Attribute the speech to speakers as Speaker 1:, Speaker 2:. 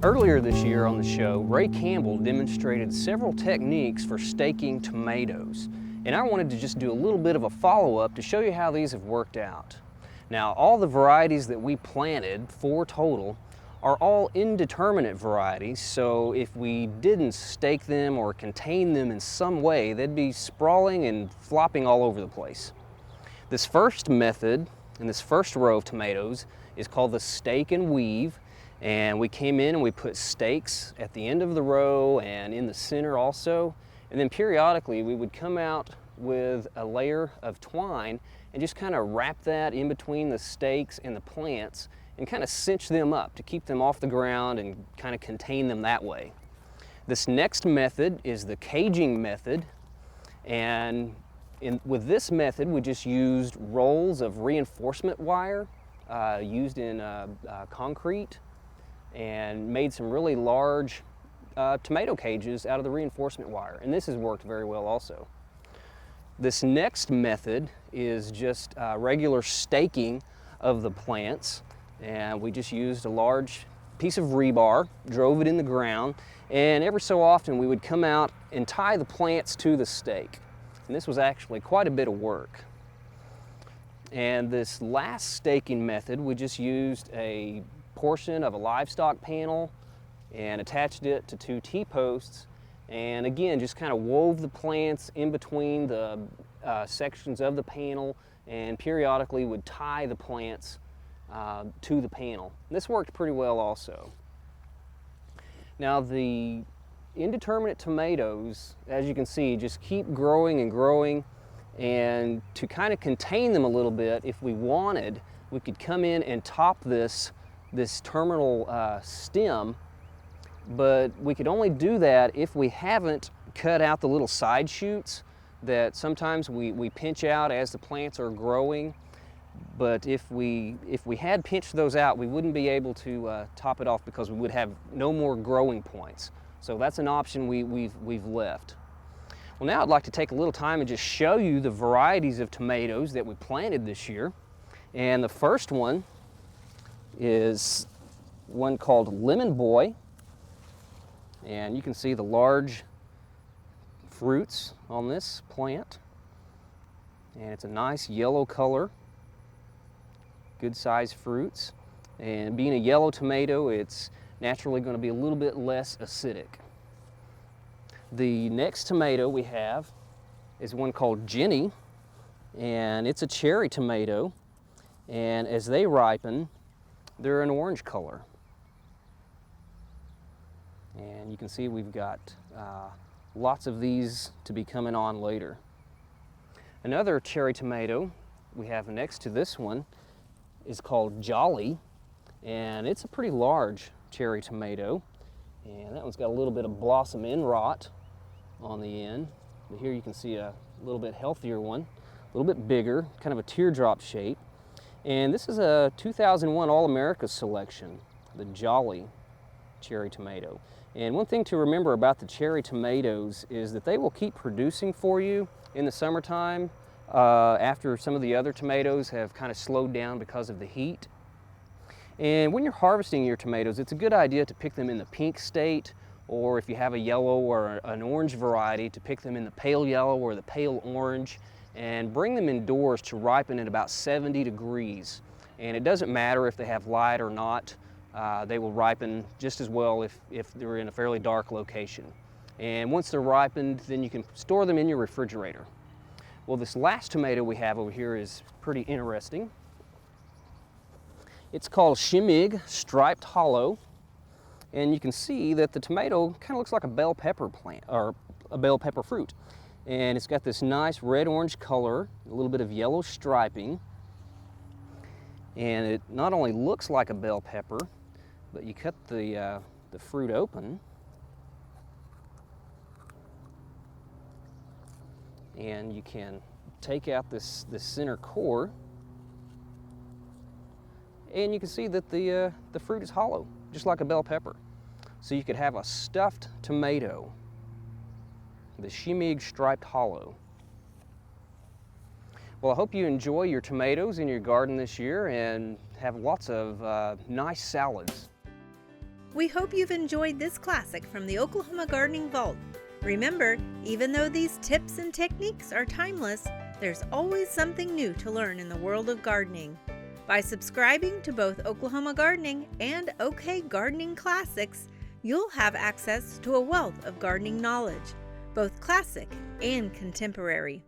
Speaker 1: Earlier this year on the show, Ray Campbell demonstrated several techniques for staking tomatoes, and I wanted to just do a little bit of a follow-up to show you how these have worked out. Now, all the varieties that we planted, 4 total, are all indeterminate varieties, so if we didn't stake them or contain them in some way, they'd be sprawling and flopping all over the place. This first method, in this first row of tomatoes, is called the stake and weave. And we came in and we put stakes at the end of the row and in the center also. And then periodically we would come out with a layer of twine and just kind of wrap that in between the stakes and the plants and kind of cinch them up to keep them off the ground and kind of contain them that way. This next method is the caging method. And with this method, we just used rolls of reinforcement wire used in concrete, and made some really large tomato cages out of the reinforcement wire. And this has worked very well also. This next method is just regular staking of the plants. And we just used a large piece of rebar, drove it in the ground, and every so often we would come out and tie the plants to the stake. And this was actually quite a bit of work. And this last staking method, we just used a portion of a livestock panel and attached it to 2 T-posts, and again just kind of wove the plants in between the sections of the panel and periodically would tie the plants to the panel. This worked pretty well also. Now the indeterminate tomatoes, as you can see, just keep growing and growing, and to kind of contain them a little bit, if we wanted, we could come in and top this terminal stem, but we could only do that if we haven't cut out the little side shoots that sometimes we pinch out as the plants are growing. But if we had pinched those out, we wouldn't be able to top it off because we would have no more growing points. So that's an option we've left. Well, now I'd like to take a little time and just show you the varieties of tomatoes that we planted this year. And the first one is one called Lemon Boy, and you can see the large fruits on this plant, and it's a nice yellow color, good sized fruits, and being a yellow tomato, it's naturally going to be a little bit less acidic. The next tomato we have is one called Jenny, and it's a cherry tomato, and as they ripen, they're an orange color. And you can see we've got lots of these to be coming on later. Another cherry tomato we have next to this one is called Jolly, and it's a pretty large cherry tomato. And that one's got a little bit of blossom end rot on the end. But here you can see a little bit healthier one, a little bit bigger, kind of a teardrop shape. And this is a 2001 All-America selection, the Jolly cherry tomato. And one thing to remember about the cherry tomatoes is that they will keep producing for you in the summertime after some of the other tomatoes have kind of slowed down because of the heat. And when you're harvesting your tomatoes, it's a good idea to pick them in the pink state, or if you have a yellow or an orange variety, to pick them in the pale yellow or the pale orange, and bring them indoors to ripen at about 70 degrees. And it doesn't matter if they have light or not, they will ripen just as well if they're in a fairly dark location. And once they're ripened, then you can store them in your refrigerator. Well, this last tomato we have over here is pretty interesting. It's called Shimig Striped Hollow, and you can see that the tomato kind of looks like a bell pepper plant, or a bell pepper fruit. And it's got this nice red-orange color, a little bit of yellow striping. And it not only looks like a bell pepper, but you cut the fruit open, and you can take out this center core, and you can see that the fruit is hollow, just like a bell pepper. So you could have a stuffed tomato, the Shimig Striped Hollow. Well, I hope you enjoy your tomatoes in your garden this year and have lots of nice salads.
Speaker 2: We hope you've enjoyed this classic from the Oklahoma Gardening Vault. Remember, even though these tips and techniques are timeless, there's always something new to learn in the world of gardening. By subscribing to both Oklahoma Gardening and OK Gardening Classics, you'll have access to a wealth of gardening knowledge, both classic and contemporary.